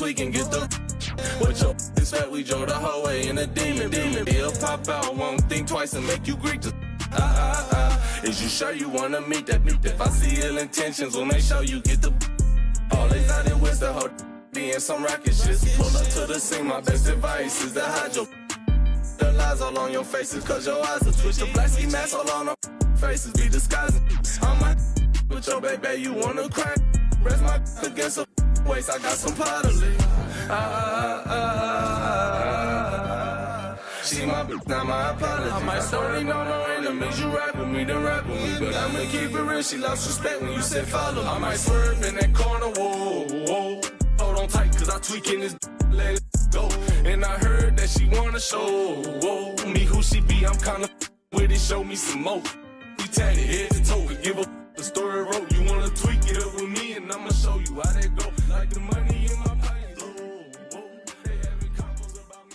we can get the what your expect. We drove the whole way in a demon. He'll pop out, won't think twice and make you Greek. Just is you sure you wanna meet that? If I see ill intentions, we'll make sure you get the. Always out there with the whole being some rocket shit. Pull up to the scene, my best advice is to hide your the lies all on your faces, cause your eyes will twitch. The black ski mask all on our faces be disguising. I'm my with your baby, you wanna cry? Rest my against a waist, I got some pottery. See my bitch, not my apology. I might sorry, no enemies. You rap with me, then rap with me. But I'ma keep it real, she lost respect when you said follow me. I might swerve in that corner, whoa. Hold on tight, cause I tweaking this, let it go. And I heard that she wanna show me who she be. I'm kinda with it, show me some more. We tatted head to toe, we give a the story wrote. You wanna tweak it up with me, and I'ma show you how that go. Like the money in my pocket, they having combos about me.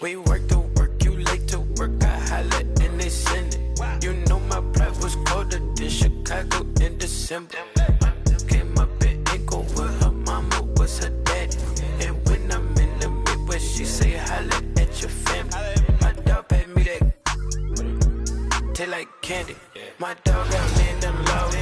We work to work, you late to work, I holla and they send it. You know my pride was colder than Chicago in December. Came up in Echo with her mama was her daddy. And when I'm in the Midwest, she say holla at your family. My dog paid me that taste like candy. My dog got me in them loud.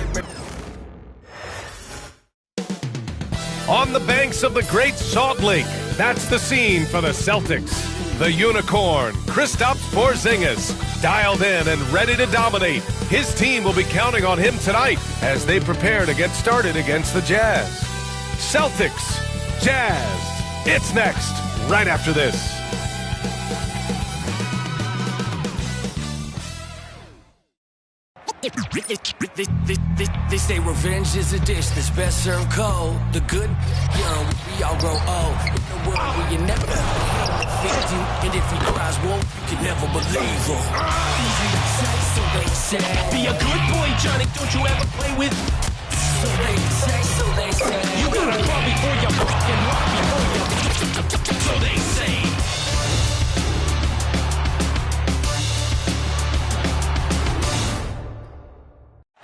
On the banks of the Great Salt Lake, that's the scene for the Celtics. The Unicorn, Kristaps Porzingis, dialed in and ready to dominate. His team will be counting on him tonight as they prepare to get started against the Jazz. Celtics, Jazz. It's next, right after this. They say revenge is a dish that's best served cold. The good, young, we all grow old. In the world where you never fit you, and if he cries wolf, you can never believe him. Easy to say, so they say. Be a good boy, Johnny, don't you ever play with. So they say. You gotta crawl before you fucking walk before you. So they say.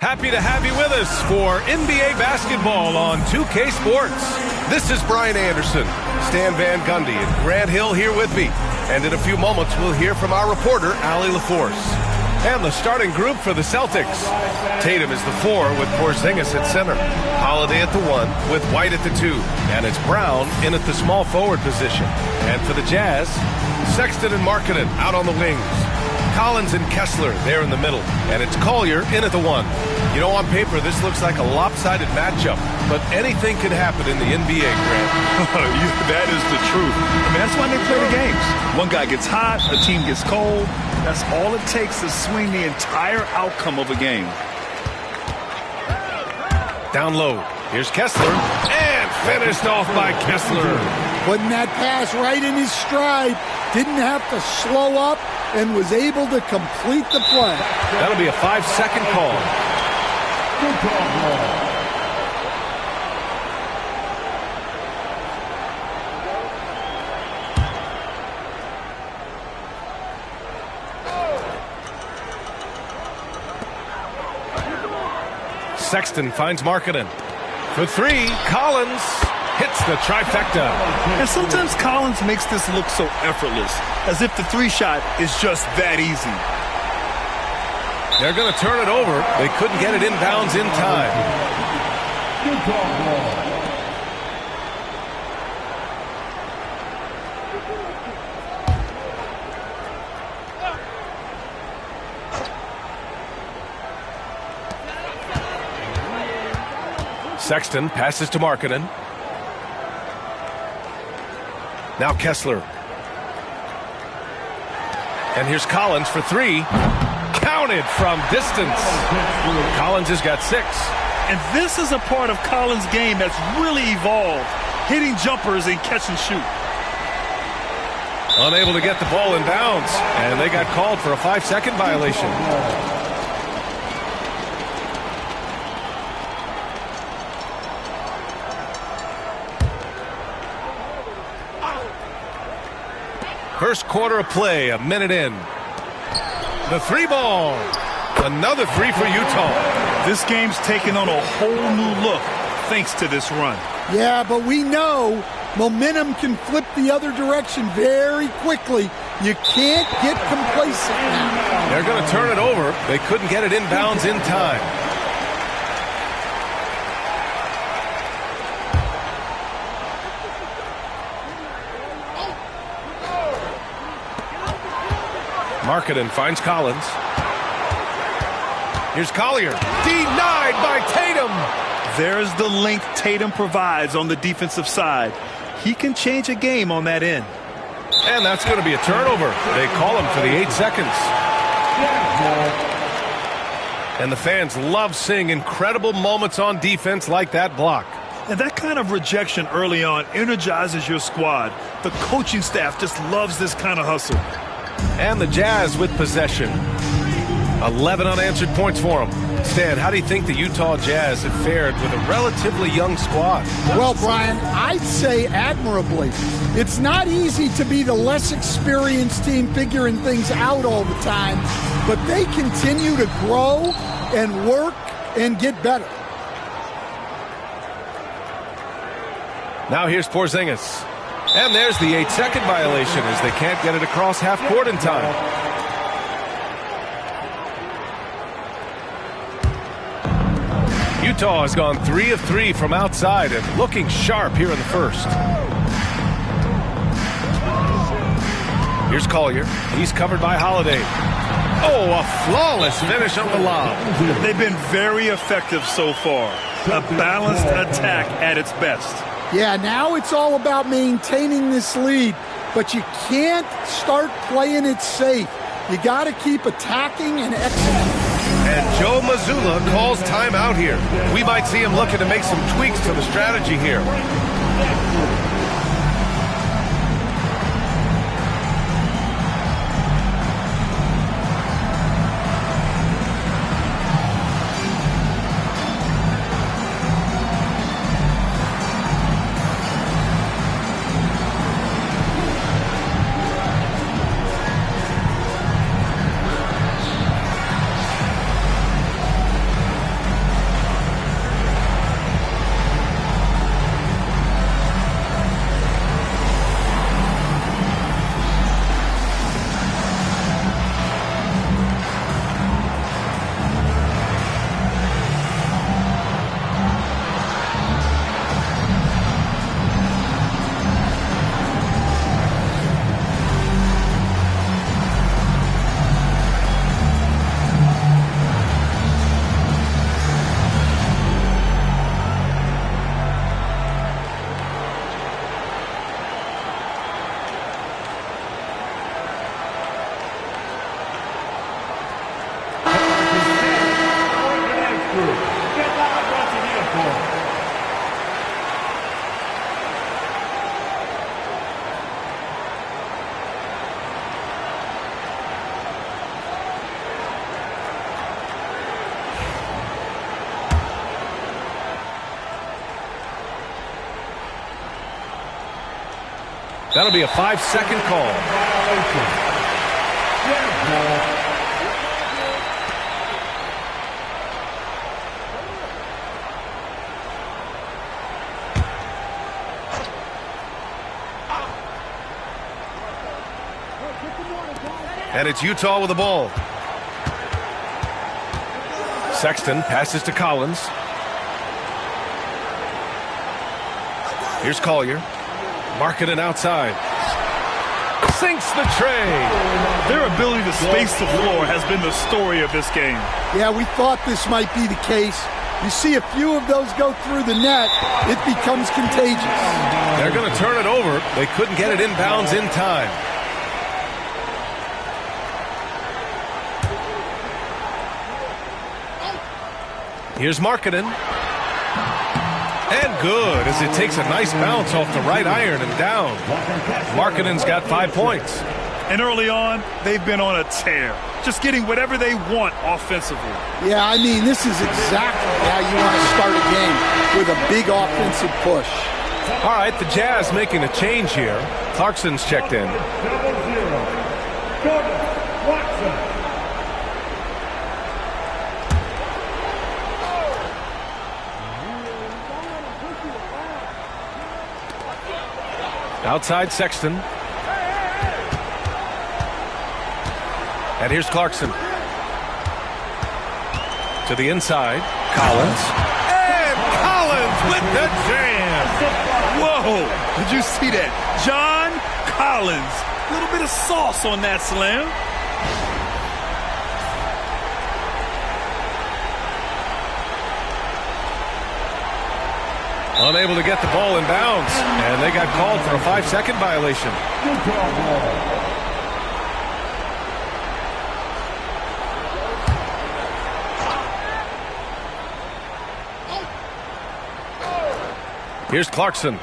Happy to have you with us for NBA basketball on 2K Sports. This is Brian Anderson, Stan Van Gundy, and Grant Hill here with me. And in a few moments, we'll hear from our reporter, Allie LaForce. And the starting group for the Celtics. Tatum is the 4 with Porzingis at center. Holiday at the 1 with White at the 2. And it's Brown in at the small forward position. And for the Jazz, Sexton and Markkanen out on the wings. Collins and Kessler there in the middle. And it's Collier in at the 1. You know, on paper, this looks like a lopsided matchup, but anything can happen in the NBA, Grant. That is the truth. I mean, that's why they play the games. One guy gets hot, a team gets cold. That's all it takes to swing the entire outcome of a game. Down low. Here's Kessler. And finished off by Kessler. Putting that pass right in his stride. Didn't have to slow up and was able to complete the play. That'll be a 5-second call. Good call. Sexton finds Markkanen. For 3, Collins hits the trifecta. And sometimes Collins makes this look so effortless, as if the 3-shot is just that easy. They're going to turn it over. They couldn't get it inbounds in time. Good call. Sexton passes to Markkanen. Now Kessler. And here's Collins for 3. Counted from distance. Collins has got 6. And this is a part of Collins' game that's really evolved. Hitting jumpers and catch and shoot. Unable to get the ball in bounds. And they got called for a 5-second violation. First quarter of play, a minute in. The three ball. Another three for Utah. This game's taken on a whole new look thanks to this run. Yeah, but we know momentum can flip the other direction very quickly. You can't get complacent now. They're going to turn it over. They couldn't get it inbounds in time. Markkanen finds Collins. Here's Collier. Denied by Tatum. There's the length Tatum provides on the defensive side. He can change a game on that end. And that's going to be a turnover. They call him for the 8 seconds. And the fans love seeing incredible moments on defense like that block. And that kind of rejection early on energizes your squad. The coaching staff just loves this kind of hustle. And the Jazz with possession. 11 unanswered points for them. Stan, how do you think the Utah Jazz have fared with a relatively young squad? Well, Brian, I'd say admirably. It's not easy to be the less experienced team figuring things out all the time, but they continue to grow and work and get better. Now here's Porzingis. And there's the 8-second violation as they can't get it across half court in time. Utah has gone 3 of 3 from outside and looking sharp here in the first. Here's Collier. He's covered by Holiday. Oh, a flawless finish on the lob. They've been very effective so far. A balanced attack at its best. Yeah, now it's all about maintaining this lead, but you can't start playing it safe. You got to keep attacking and executing. And Joe Mazzulla calls timeout here. We might see him looking to make some tweaks to the strategy here. That'll be a 5-second call. And it's Utah with the ball. Sexton passes to Collins. Here's Collier. Markkanen outside. Sinks the tray. Their ability to space the floor has been the story of this game. Yeah, we thought this might be the case. You see a few of those go through the net, it becomes contagious. They're going to turn it over. They couldn't get it inbounds in time. Here's Markkanen. And good, as it takes a nice bounce off the right iron and down. Markkanen's got 5 points. And early on, they've been on a tear. Just getting whatever they want offensively. Yeah, I mean, this is exactly how you want to start a game, with a big offensive push. All right, the Jazz making a change here. Clarkson's checked in. Outside Sexton. And here's Clarkson. To the inside. Collins. And Collins with the jam. Whoa! Did you see that? John Collins. A little bit of sauce on that slam. Unable to get the ball in bounds. And they got called for a 5-second violation. Here's Clarkson.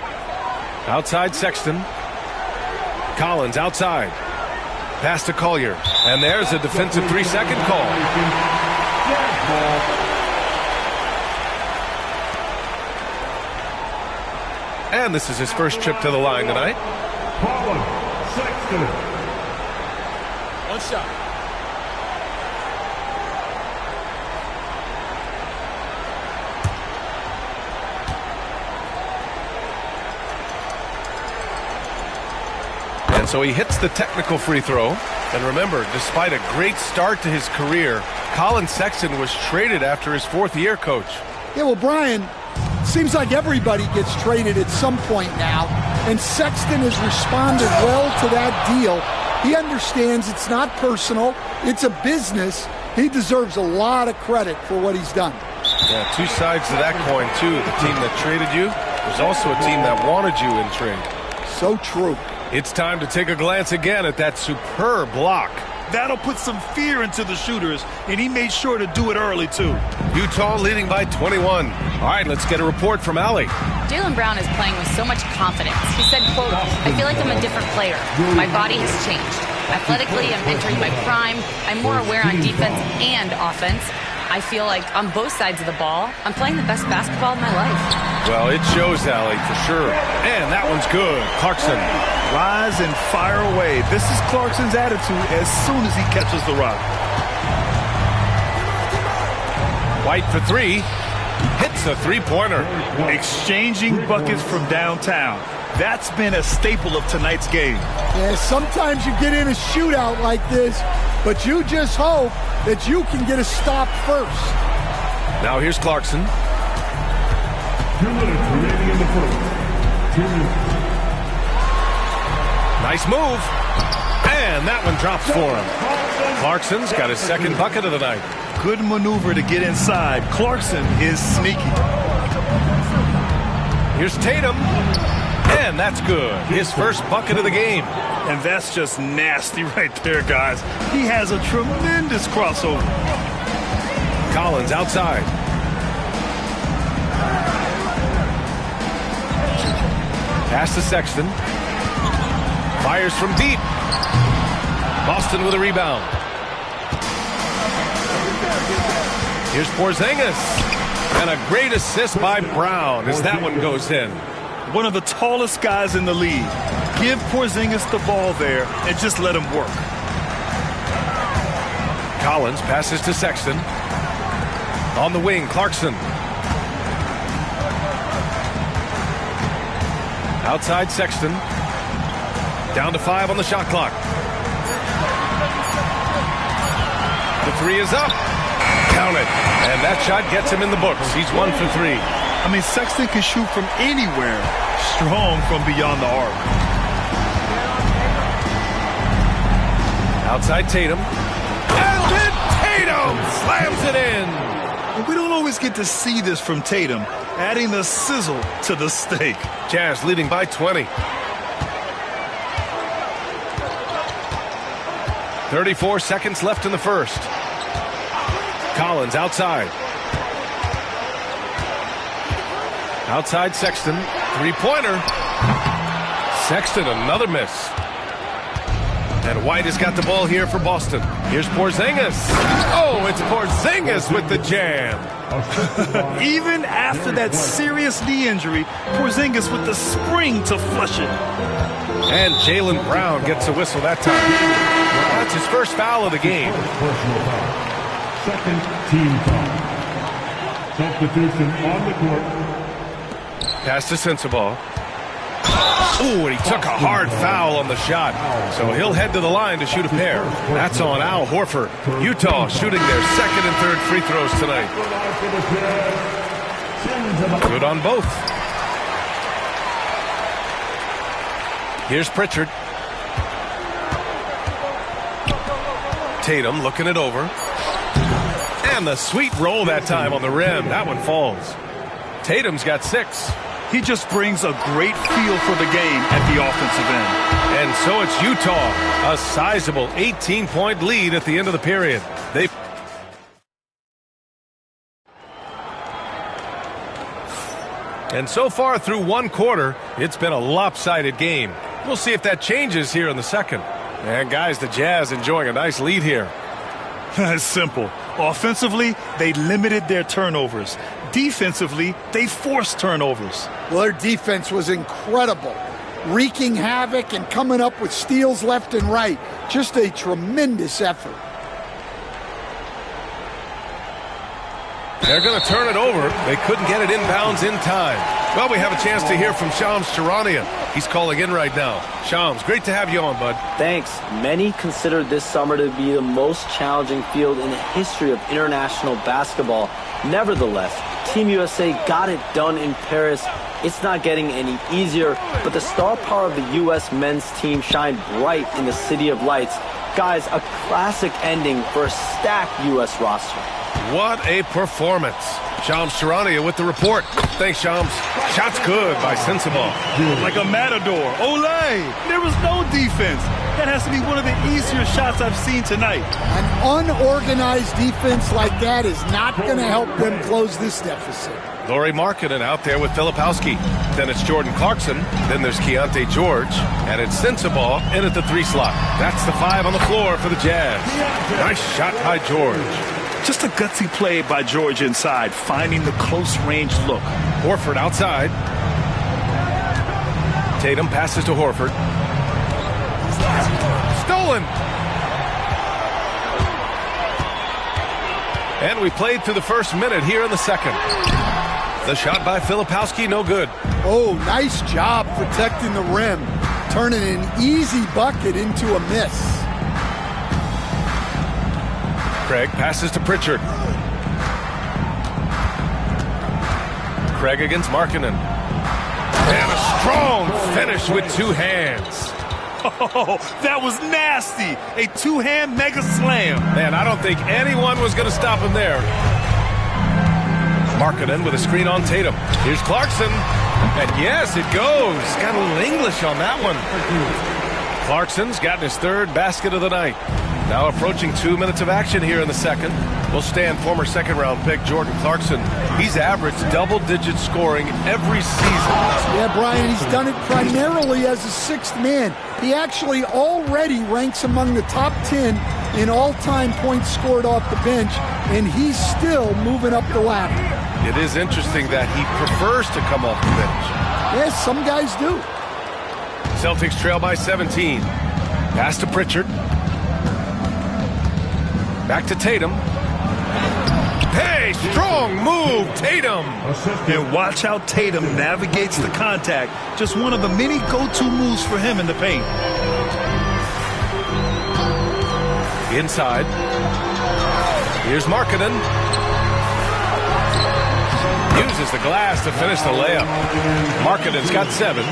Outside Sexton. Collins outside. Pass to Collier. And there's a defensive 3-second call. And this is his first trip to the line tonight. One shot. And so he hits the technical free throw. And remember, despite a great start to his career, Colin Sexton was traded after his 4th year, Coach. Yeah, well, Brian, seems like everybody gets traded at some point now, and Sexton has responded well to that deal. He understands it's not personal, it's a business. He deserves a lot of credit for what he's done. Yeah, two sides to that coin, too. The team that traded you, there's also a team that wanted you in trade. So true. It's time to take a glance again at that superb block. That'll put some fear into the shooters, and he made sure to do it early, too. Utah leading by 21. All right, let's get a report from Allie. Jaylen Brown is playing with so much confidence. He said, quote, "I feel like I'm a different player. My body has changed. Athletically, I'm entering my prime. I'm more aware on defense and offense. I feel like on both sides of the ball, I'm playing the best basketball of my life." Well, it shows, Allie, for sure. And that one's good. Clarkson. Rise and fire away. This is Clarkson's attitude as soon as he catches the rock. White for 3. Hits a 3-pointer. Exchanging buckets from downtown. That's been a staple of tonight's game. Yeah, sometimes you get in a shootout like this, but you just hope that you can get a stop first. Now here's Clarkson. 2 minutes remaining in the first. 2 minutes. Nice move. And that one drops for him. Clarkson's got his 2nd bucket of the night. Good maneuver to get inside. Clarkson is sneaky. Here's Tatum. And that's good. His first bucket of the game. And that's just nasty right there, guys. He has a tremendous crossover. Collins outside. Pass to Sexton. Fires from deep. Boston with a rebound. Here's Porzingis. And a great assist by Brown as that one goes in. One of the tallest guys in the league. Give Porzingis the ball there and just let him work. Collins passes to Sexton. On the wing, Clarkson. Outside Sexton. Down to 5 on the shot clock. The 3 is up. Count it. And that shot gets him in the books. He's 1 for 3. I mean, Sexton can shoot from anywhere. Strong from beyond the arc. Outside Tatum. And then Tatum slams it in. We don't always get to see this from Tatum, adding the sizzle to the steak. Jazz leading by 20. 34 seconds left in the first. Collins outside. Outside Sexton. 3-pointer. Sexton, another miss. And White has got the ball here for Boston. Here's Porzingis. Oh, it's Porzingis with the jam. Even after that serious knee injury, Porzingis with the spring to flush it. And Jaylen Brown gets a whistle that time. That's his first foul of the game. Personal foul. Second team foul. Substitution on the court. Pass to Sensabaugh. Ooh, and he took a hard foul on the shot. So he'll head to the line to shoot a pair. That's on Al Horford. Utah shooting their second and third free throws tonight. Good on both. Here's Pritchard. Tatum looking it over. And the sweet roll that time on the rim. That one falls. Tatum's got 6. He just brings a great feel for the game at the offensive end. And so it's Utah, a sizable 18-point lead at the end of the period. And so far through one quarter, it's been a lopsided game. We'll see if that changes here in the second. And guys, the Jazz enjoying a nice lead here. It's simple. Offensively, they limited their turnovers. Defensively, they forced turnovers. Well, their defense was incredible, wreaking havoc and coming up with steals left and right. Just a tremendous effort. They're going to turn it over. They couldn't get it inbounds in time. Well, we have a chance to hear from Shams Charania. He's calling in right now. Shams, great to have you on, bud. Thanks. Many consider this summer to be the most challenging field in the history of international basketball. Nevertheless, Team USA got it done in Paris. It's not getting any easier, but the star power of the U.S. men's team shined bright in the City of Lights. Guys, a classic ending for a stacked U.S. roster. What a performance. Shams Charania with the report. Thanks, Shams. Shot's good by Sensabaugh. Like a matador. Olay! There was no defense. That has to be one of the easier shots I've seen tonight. An unorganized defense like that is not going to help them close this deficit. Lauri Markkanen out there with Filipowski. Then it's Jordan Clarkson. Then there's Keontae George. And it's Sensabaugh in at the 3 slot. That's the 5 on the floor for the Jazz. Nice shot by George. Just a gutsy play by George inside, finding the close-range look. Horford outside. Tatum passes to Horford. Stolen! And we played through the first minute here in the second. The shot by Filipowski, no good. Oh, nice job protecting the rim. Turning an easy bucket into a miss. Craig passes to Pritchard. Craig against Markkanen. And a strong finish with 2 hands. Oh, that was nasty. A 2-hand mega slam. Man, I don't think anyone was going to stop him there. Markkanen with a screen on Tatum. Here's Clarkson. And yes, it goes. Got a little English on that one. Clarkson's gotten his 3rd basket of the night. Now approaching 2 minutes of action here in the second. We'll stand former second-round pick Jordan Clarkson. He's averaged double-digit scoring every season. Yeah, Brian, he's done it primarily as a 6th man. He actually already ranks among the top 10 in all-time points scored off the bench, and he's still moving up the ladder. It is interesting that he prefers to come off the bench. Yes, some guys do. Celtics trail by 17. Pass to Pritchard. Back to Tatum. Hey, strong move, Tatum. And watch how Tatum navigates the contact. Just one of the many go-to moves for him in the paint. Inside. Here's Markkanen. Uses the glass to finish the layup. Markkanen's got 7.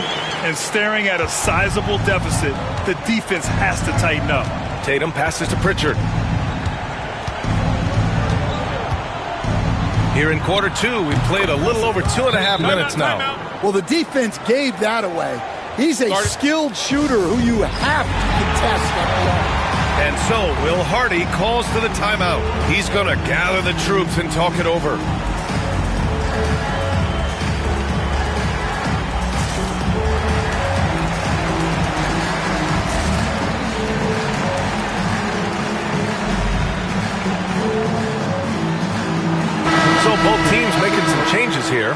And staring at a sizable deficit, the defense has to tighten up. Tatum passes to Pritchard. Here in quarter 2, we've played a little over 2.5 minutes now. Well, the defense gave that away. He's a skilled shooter who you have to contest at the arc. And so Will Hardy calls for the timeout. He's going to gather the troops and talk it over. here.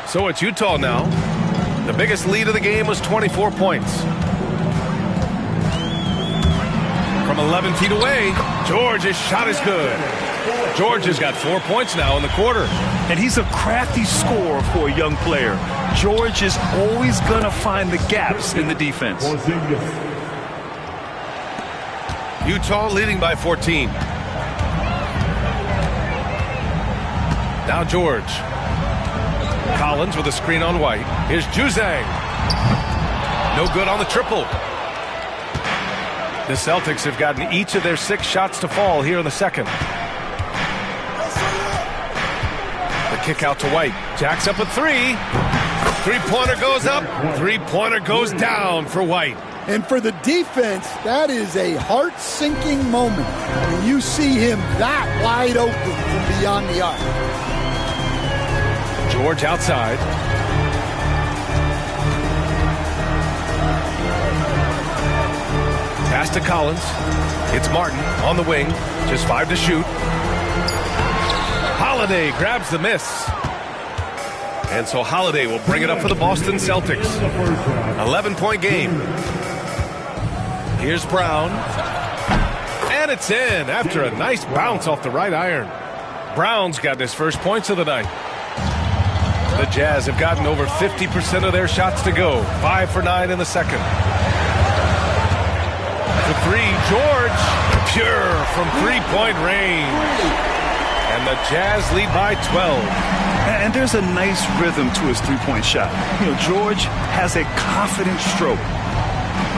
So it's Utah now. The biggest lead of the game was 24 points. From 11 feet away, George's shot is good. George has got 4 points now in the quarter. And he's a crafty scorer for a young player. George is always going to find the gaps in the defense. Utah leading by 14. Now George. Collins with a screen on White. Here's Juzang. No good on the triple. The Celtics have gotten each of their 6 shots to fall here in the second. The kick out to White. Jacks up a 3. Three-pointer goes up. Three-pointer goes down for White. And for the defense, that is a heart-sinking moment when you see him that wide open from beyond the arc. George outside. Pass to Collins. It's Martin on the wing. Just 5 to shoot. Holiday grabs the miss. And so Holiday will bring it up for the Boston Celtics. 11-point game. Here's Brown. And it's in after a nice bounce off the right iron. Brown's got his first points of the night. The Jazz have gotten over 50% of their shots to go. 5 for 9 in the second. The 3, George. Pure from three-point range. And the Jazz lead by 12. And there's a nice rhythm to his three-point shot. You know, George has a confident stroke.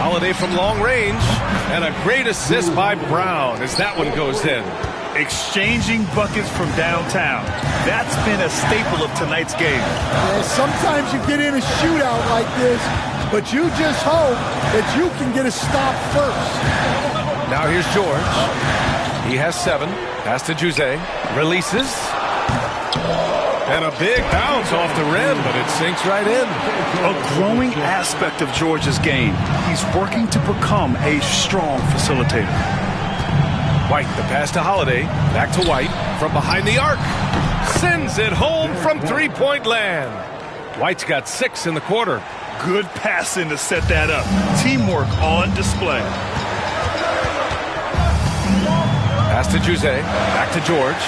Holiday from long range. And a great assist by Brown as that one goes in. Exchanging buckets from downtown. That's been a staple of tonight's game. Yeah, sometimes you get in a shootout like this, but you just hope that you can get a stop first. Now here's George. He has 7. Pass to Juzang. Releases. And a big bounce off the rim, but it sinks right in. A growing aspect of George's game. He's working to become a strong facilitator. White, the pass to Holiday. Back to White from behind the arc. Sends it home from three-point land. White's got 6 in the quarter. Good passing to set that up. Teamwork on display. Pass to Juzang. Back to George.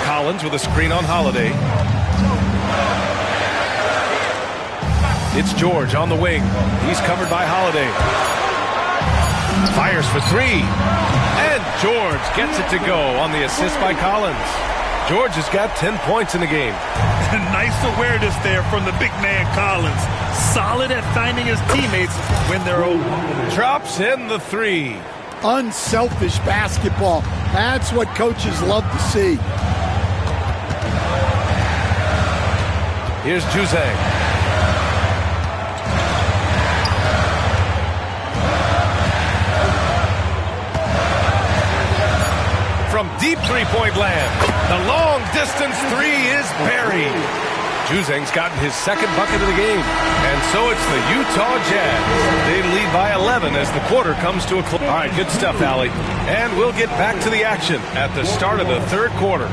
Collins with a screen on Holiday. It's George on the wing. He's covered by Holiday. Fires for 3. And George gets it to go on the assist by Collins. George has got 10 points in the game. Nice awareness there from the big man Collins. Solid at finding his teammates when they're open. Drops in the 3. Unselfish basketball. That's what coaches love to see. Here's Juzang. From deep three-point land, the long-distance 3 is buried. Juzang's gotten his second bucket of the game, and so it's the Utah Jazz. They lead by 11 as the quarter comes to a close. All right, good stuff, Allie. And we'll get back to the action at the start of the third quarter.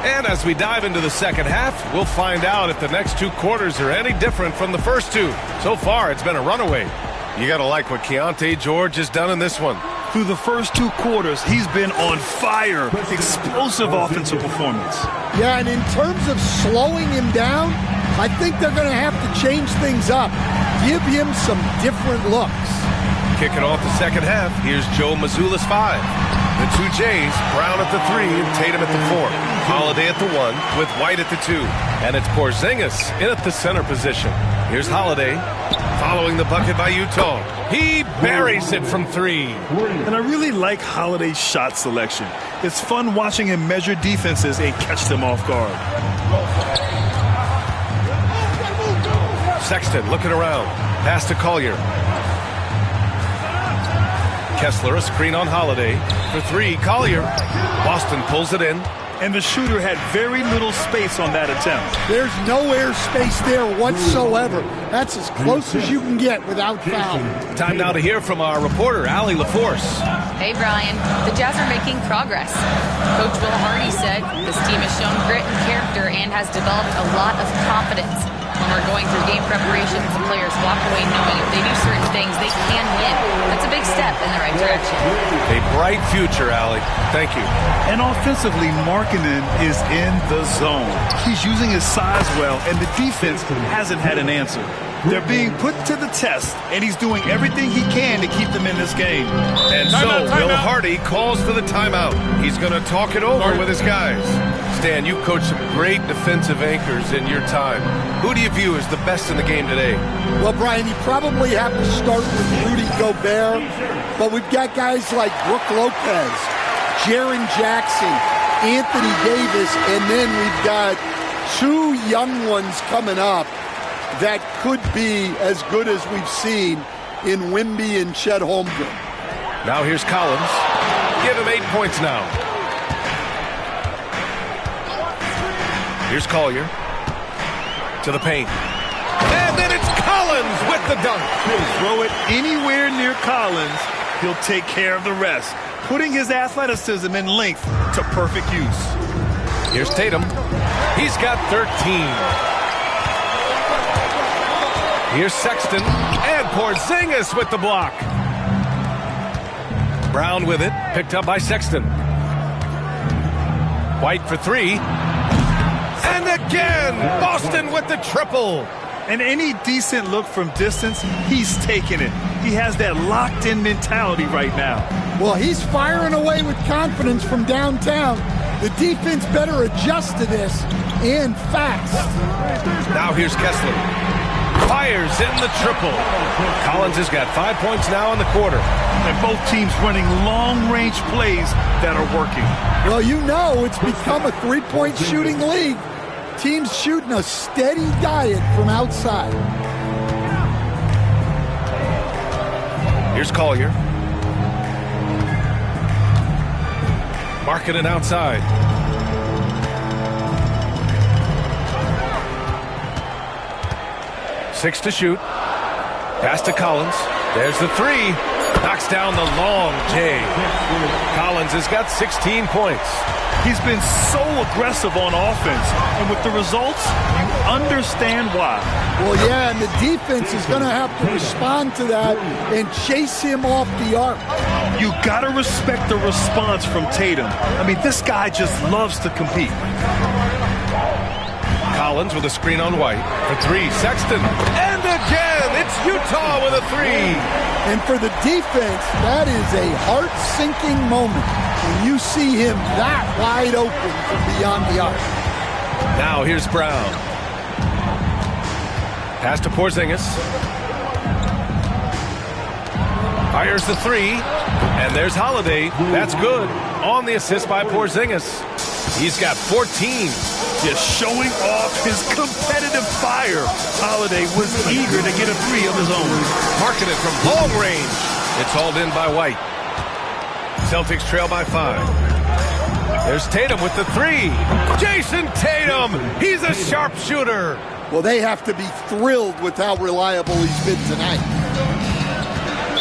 And as we dive into the second half, we'll find out if the next 2 quarters are any different from the first 2. So far, it's been a runaway. You got to like what Keontae George has done in this one. Through the first 2 quarters, he's been on fire. Explosive offensive performance. Yeah, and in terms of slowing him down, I think they're going to have to change things up. Give him some different looks. Kicking off the second half, here's Joe Mazzulla's 5. The 2 Jays, Brown at the 3 and Tatum at the 4. Holiday at the 1 with White at the 2. And it's Porzingis in at the center position. Here's Holiday. Following the bucket by Utah. He buries it from 3. And I really like Holiday's shot selection. It's fun watching him measure defenses and catch them off guard. Sexton looking around. Pass to Collier. Kessler, a screen on Holiday. For 3, Collier. Boston pulls it in. And the shooter had very little space on that attempt. There's no air space there whatsoever. That's as close as you can get without foul. Time now to hear from our reporter, Allie LaForce. Hey, Brian. The Jazz are making progress. Coach Will Hardy said this team has shown grit and character and has developed a lot of confidence. When we're going through game preparations, the players walk away knowing if they do certain things, they can win. That's a big step in the right direction. A bright future, Allie. Thank you. And offensively, Markkanen is in the zone. He's using his size well, and the defense hasn't had an answer. They're being put to the test, and he's doing everything he can to keep them in this game. And Will Hardy calls for the timeout. He's going to talk it over with his guys. Stan, you coached some great defensive anchors in your time. Who do you view as the best in the game today? Well, Brian, you probably have to start with Rudy Gobert, but we've got guys like Brook Lopez, Jaren Jackson, Anthony Davis, and then we've got 2 young ones coming up that could be as good as we've seen in Wemby and Chet Holmgren. Now here's Collins. Give him 8 points now. Here's Collier. To the paint. And then it's Collins with the dunk. Throw it anywhere near Collins, he'll take care of the rest, putting his athleticism and length to perfect use. Here's Tatum. He's got 13. Here's Sexton, and Porzingis with the block. Brown with it, picked up by Sexton. White for 3. And again, Boston with the triple. And any decent look from distance, he's taking it. He has that locked-in mentality right now. Well, he's firing away with confidence from downtown. The defense better adjust to this, and fast. Now here's Kessler. Fires in the triple. Collins has got 5 points now in the quarter. And both teams running long-range plays that are working. Well, you know it's become a 3-point shooting league. Teams shooting a steady diet from outside. Here's Collier. Marking it outside. Six to shoot. Pass to Collins. There's the 3. Knocks down the long J. Collins has got 16 points. He's been so aggressive on offense, and with the results, you understand why. Well, yeah, and the defense is going to have to respond to that and chase him off the arc. You got to respect the response from Tatum. I mean, this guy just loves to compete. Collins with a screen on White for 3. Sexton, and again, it's Utah with a 3. And for the defense, that is a heart-sinking moment when you see him that wide open from beyond the arc. Now here's Brown. Pass to Porzingis. Fires the 3, and there's Holiday. That's good. On the assist by Porzingis. He's got 14. Just showing off his competitive fire. Holiday was eager to get a 3 of his own. Marking it from long range. It's hauled in by White. Celtics trail by 5. There's Tatum with the 3. Jason Tatum. He's a sharpshooter. Well, they have to be thrilled with how reliable he's been tonight.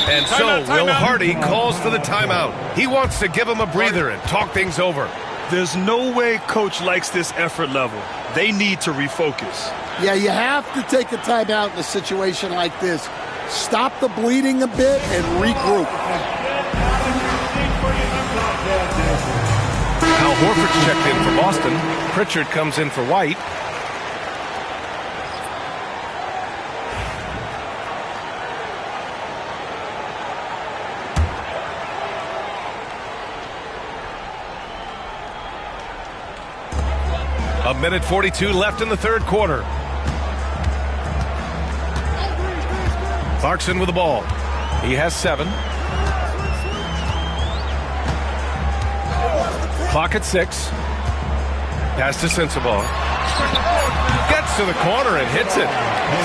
And so Will Hardy calls for the timeout. He wants to give him a breather and talk things over. There's no way coach likes this effort level. They need to refocus. Yeah, you have to take a timeout in a situation like this. Stop the bleeding a bit and regroup. Al Horford's checked in for Boston. Pritchard comes in for White. A minute 42 left in the third quarter. Clarkson with the ball. He has 7. Clock at 6. Pass to Sensabaugh. Gets to the corner and hits it.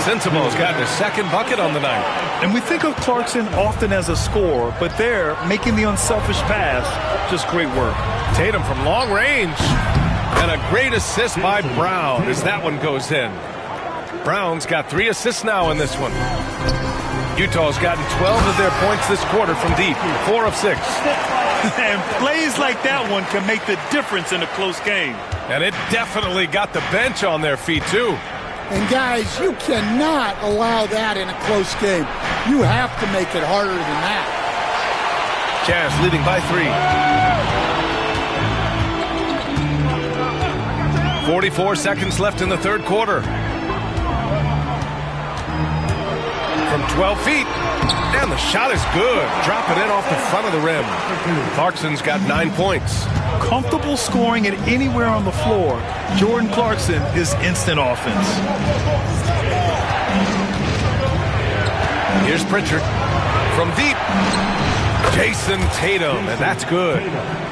Sensabaugh's gotten his second bucket on the night. And we think of Clarkson often as a scorer, but there, making the unselfish pass, just great work. Tatum from long range. And a great assist by Brown as that one goes in. Brown's got 3 assists now in this one. Utah's gotten 12 of their points this quarter from deep, 4 of 6. And plays like that one can make the difference in a close game. And it definitely got the bench on their feet, too. And, guys, you cannot allow that in a close game. You have to make it harder than that. Jazz leading by 3. 44 seconds left in the third quarter. From 12 feet. And the shot is good. Drop it in off the front of the rim. Clarkson's got 9 points. Comfortable scoring it anywhere on the floor. Jordan Clarkson is instant offense. Here's Pritchard from deep. Jason Tatum, and that's good.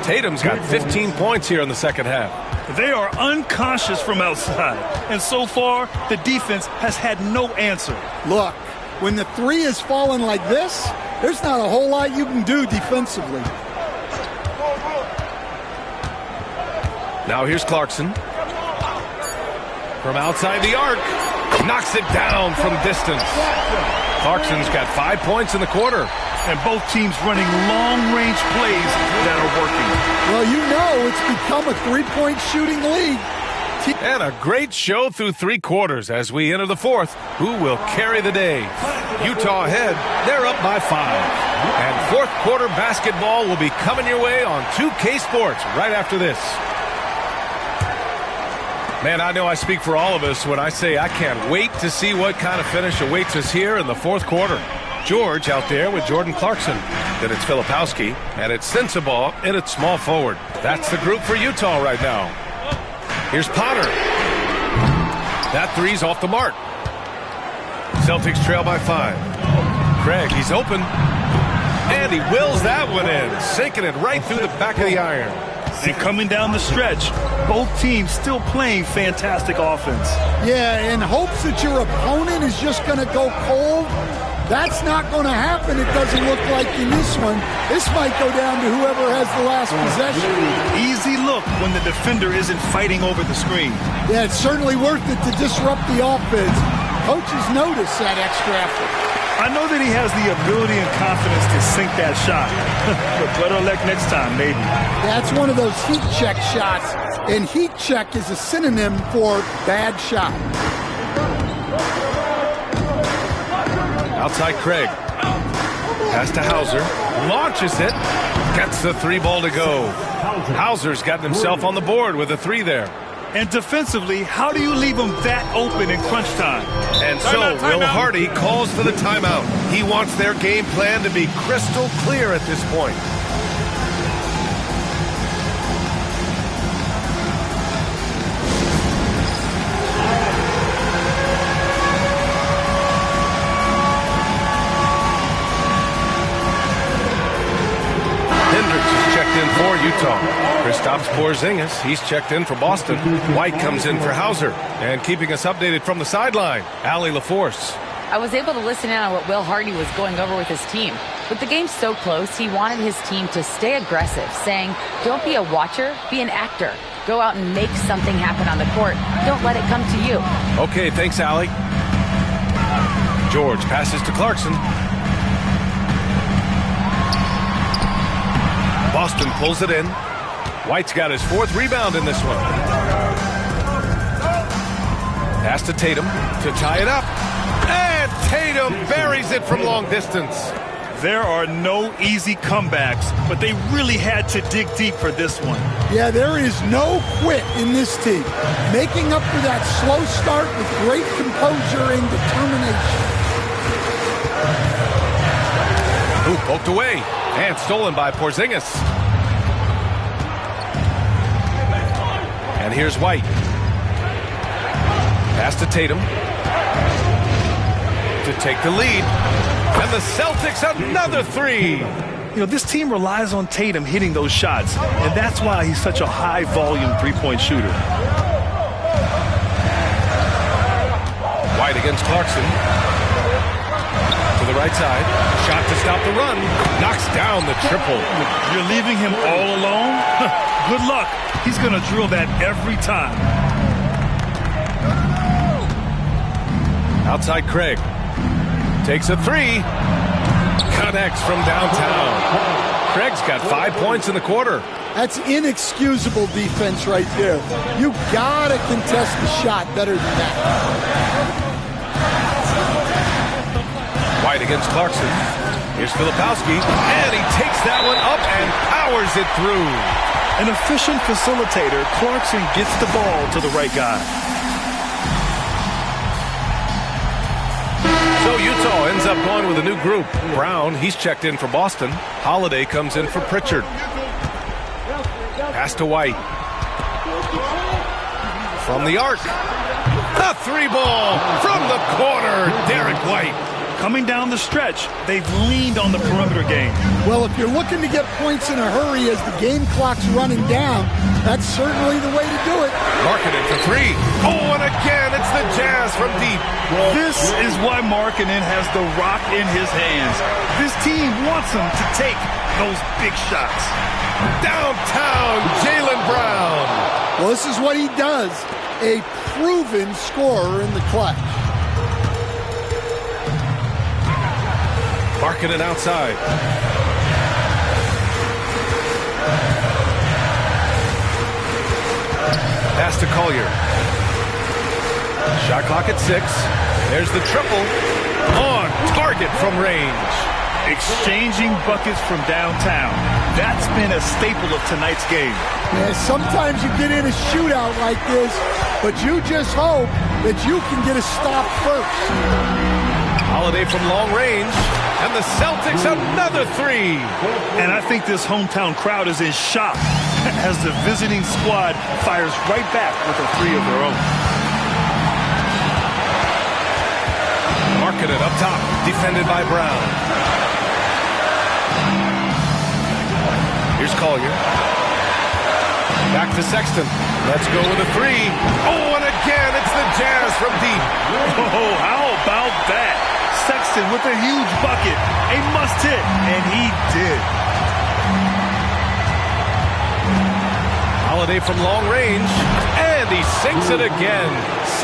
Tatum's got 15 points here in the second half. They are unconscious from outside, and so far the defense has had no answer. Look, when the 3 is falling like this, there's not a whole lot you can do defensively. Now here's Clarkson. From outside the arc. Knocks it down from distance. Clarkson's got 5 points in the quarter. And both teams running long-range plays that are working. Well, you know it's become a 3-point shooting league. And a great show through 3 quarters as we enter the fourth. Who will carry the day? Utah ahead. They're up by 5. And fourth quarter basketball will be coming your way on 2K Sports right after this. Man, I know I speak for all of us when I say I can't wait to see what kind of finish awaits us here in the fourth quarter. George out there with Jordan Clarkson. Then it's Filipowski, and it's Sensabaugh, and it's small forward. That's the group for Utah right now. Here's Potter. That 3's off the mark. Celtics trail by 5. Craig, he's open. And he wills that one in, sinking it right through the back of the iron. And coming down the stretch, both teams still playing fantastic offense. Yeah, in hopes that your opponent is just going to go cold. That's not going to happen, it doesn't look like in this one. This might go down to whoever has the last possession. Easy look when the defender isn't fighting over the screen. Yeah, it's certainly worth it to disrupt the offense. Coaches notice that extra effort. I know that he has the ability and confidence to sink that shot. But better luck next time, maybe. That's one of those heat check shots. And heat check is a synonym for bad shot. Outside Craig. Pass to Hauser. Launches it. Gets the 3 ball to go. Hauser's gotten himself on the board with a 3 there. And defensively, how do you leave them that open in crunch time? And so Will Hardy calls for the timeout. He wants their game plan to be crystal clear at this point. In for Utah. Kristaps Porzingis, he's checked in for Boston. White comes in for Hauser. And keeping us updated from the sideline, Allie LaForce. I was able to listen in on what Will Hardy was going over with his team. With the game so close, he wanted his team to stay aggressive, saying, don't be a watcher, be an actor. Go out and make something happen on the court. Don't let it come to you. Okay, thanks, Allie. George passes to Clarkson. Boston pulls it in. White's got his 4th rebound in this one. Pass to Tatum to tie it up. And Tatum buries it from long distance. There are no easy comebacks, but they really had to dig deep for this one. Yeah, there is no quit in this team. Making up for that slow start with great composure and determination. Ooh, poked away. And stolen by Porzingis. And here's White. Pass to Tatum. To take the lead. And the Celtics another three. You know, this team relies on Tatum hitting those shots, and that's why he's such a high-volume three-point shooter. White against Clarkson. To the right side. Shot to stop the run. Knocks down the triple. You're leaving him all alone? Good luck. He's going to drill that every time. Outside Craig. Takes a three. Connects from downtown. Craig's got 5 points in the quarter. That's inexcusable defense right there. You gotta contest the shot better than that. White against Clarkson. Here's Filipowski, and he takes that one up and powers it through. An efficient facilitator, Clarkson gets the ball to the right guy. So Utah ends up going with a new group. Brown, he's checked in for Boston. Holiday comes in for Pritchard. Pass to White. From the arc. A three ball from the corner. Derek White. Coming down the stretch, they've leaned on the perimeter game. Well, if you're looking to get points in a hurry as the game clock's running down, that's certainly the way to do it. Markkanen for three. Oh, and again, it's the Jazz from deep. This is why Markkanen has the rock in his hands. This team wants him to take those big shots. Downtown, Jaylen Brown. Well, this is what he does. A proven scorer in the clutch. Markkanen outside. Pass to Collier. Shot clock at 6. There's the triple. On target from range. Exchanging buckets from downtown. That's been a staple of tonight's game. Yeah, sometimes you get in a shootout like this, but you just hope that you can get a stop first. Holiday from long range. And the Celtics another three. And I think this hometown crowd is in shock as the visiting squad fires right back with a three of their own. Markkanen up top, defended by Brown. Here's Collier. Back to Sexton. Let's go with a three. Oh, and again, it's the Jazz from deep. Oh, how about that? Sexton with a huge bucket, a must hit, and he did. Holiday from long range, and he sinks it again.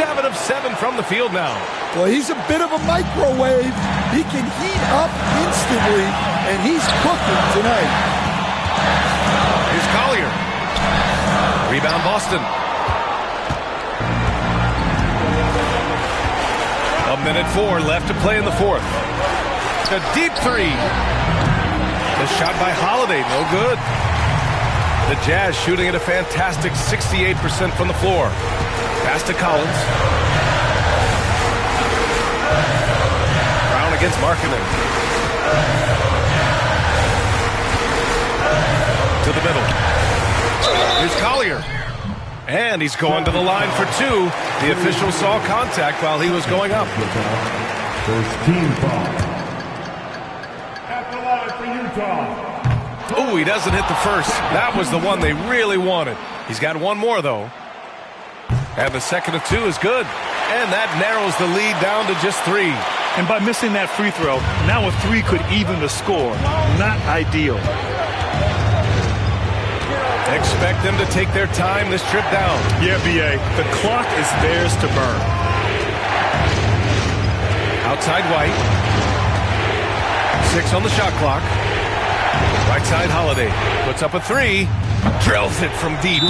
7 of 7 from the field now. Well, he's a bit of a microwave. He can heat up instantly, and he's cooking tonight. Here's Collier. Rebound Boston. A minute 4 left to play in the fourth. A deep three. The shot by Holiday, no good. The Jazz shooting at a fantastic 68% from the floor. Pass to Collins. Brown against Markkanen. To the middle. Here's Collier. And he's going to the line for 2. The official saw contact while he was going up. First team foul. At the line for Utah. Oh, he doesn't hit the first. That was the one they really wanted. He's got one more, though. And the second of 2 is good. And that narrows the lead down to just 3. And by missing that free throw, now a 3 could even the score. Not ideal. Expect them to take their time this trip down. Yeah, B.A. The clock is theirs to burn. Outside White. 6 on the shot clock. Right side Holiday. Puts up a 3. Drills it from deep.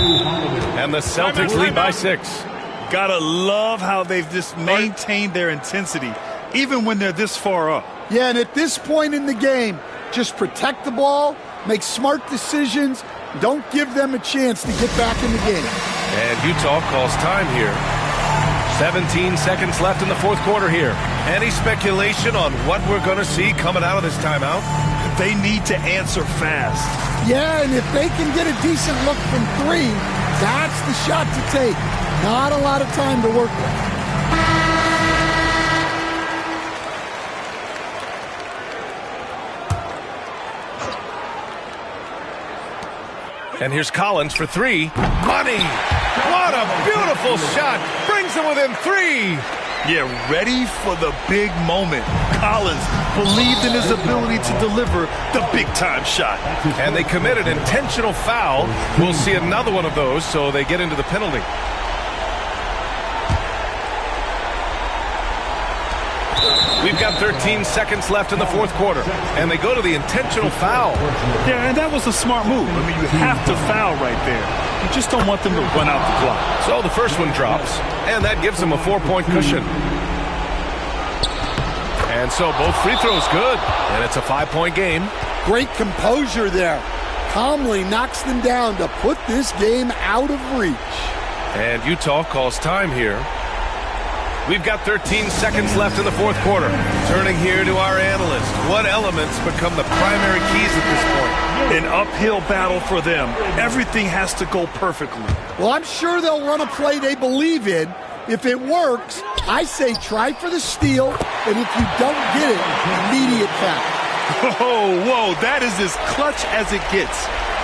And the Celtics lead by 6. Gotta love how they've just maintained their intensity, even when they're this far up. Yeah, and at this point in the game, just protect the ball, make smart decisions, don't give them a chance to get back in the game. And Utah calls time here. 17 seconds left in the fourth quarter here. Any speculation on what we're going to see coming out of this timeout? They need to answer fast. Yeah, and if they can get a decent look from 3, that's the shot to take. Not a lot of time to work with. And here's Collins for three. Money! What a beautiful shot! Brings them within three! Yeah, ready for the big moment. Collins believed in his ability to deliver the big-time shot. And they committed intentional foul. We'll see another one of those, so they get into the penalty. We've got 13 seconds left in the fourth quarter, and they go to the intentional foul. Yeah, and that was a smart move. I mean, you have to foul right there. You just don't want them to run out the clock. So the first one drops, and that gives them a 4-point cushion. And so both free throws good, and it's a 5-point game. Great composure there. Calmly knocks them down to put this game out of reach. And Utah calls time here. We've got 13 seconds left in the fourth quarter. Turning here to our analyst. What elements become the primary keys at this point? An uphill battle for them. Everything has to go perfectly. Well, I'm sure they'll run a play they believe in. If it works, I say try for the steal, and if you don't get it, immediate foul. Whoa, that is as clutch as it gets.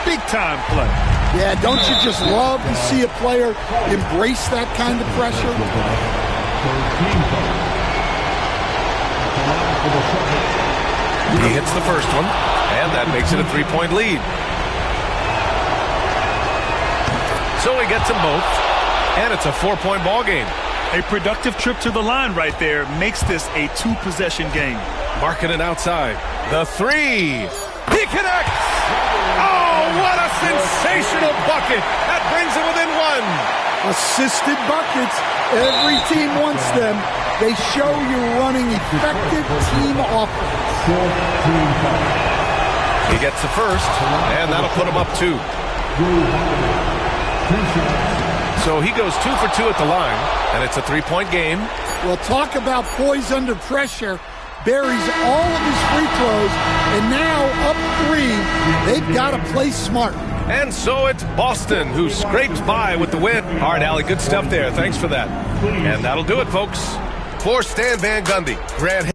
Big-time play. Yeah, don't you just love to see a player embrace that kind of pressure? He hits the first one, and that makes it a 3-point lead. So he gets them both, and it's a 4-point ball game. A productive trip to the line right there makes this a 2-possession game. Marking it outside. The three. He connects. Oh, what a sensational bucket. That brings him within one. Assisted buckets. Every team wants them. They show you're running effective team offense. He gets the first, and that'll put him up 2. So he goes 2 for 2 at the line, and it's a 3-point game. Well, talk about poise under pressure. Buries all of his free throws, and now up 3. They've got to play smart. And so it's Boston who scrapes by with the win. All right, Allie, good stuff there. Thanks for that. And that'll do it, folks. For Stan Van Gundy, Grant.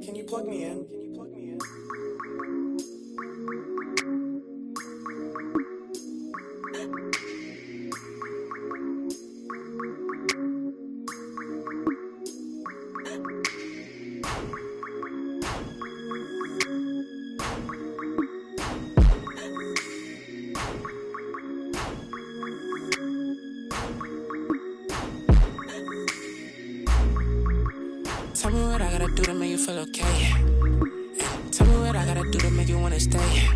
Can you plug me in? Tell me what I gotta do to make you feel okay. Tell me what I gotta do to make you wanna stay.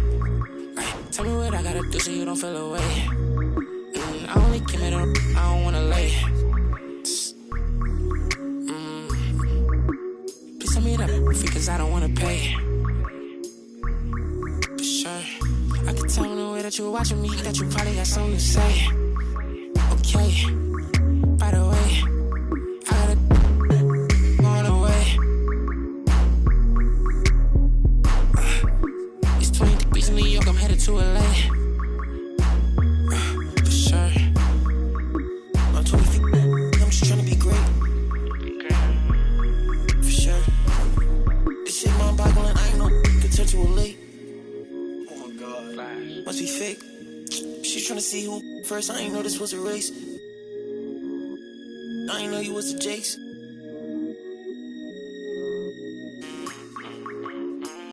Tell me what I gotta do so you don't feel away. I only came it up, I don't wanna lay. Please tell me that fee, cause I don't wanna pay. For sure, I can tell in the way that you're watching me that you probably got something to say. Okay, by the way, I gotta going away. It's 20 degrees in New York, I'm headed to LA. For sure. I'm 20 feet, I'm just trying to be great. For sure. This shit mind-boggling, I ain't no could turn to a late. Oh my god. Must be fake. She's trying to see who first, I ain't know this was a race. I ain't know you was the Jakes.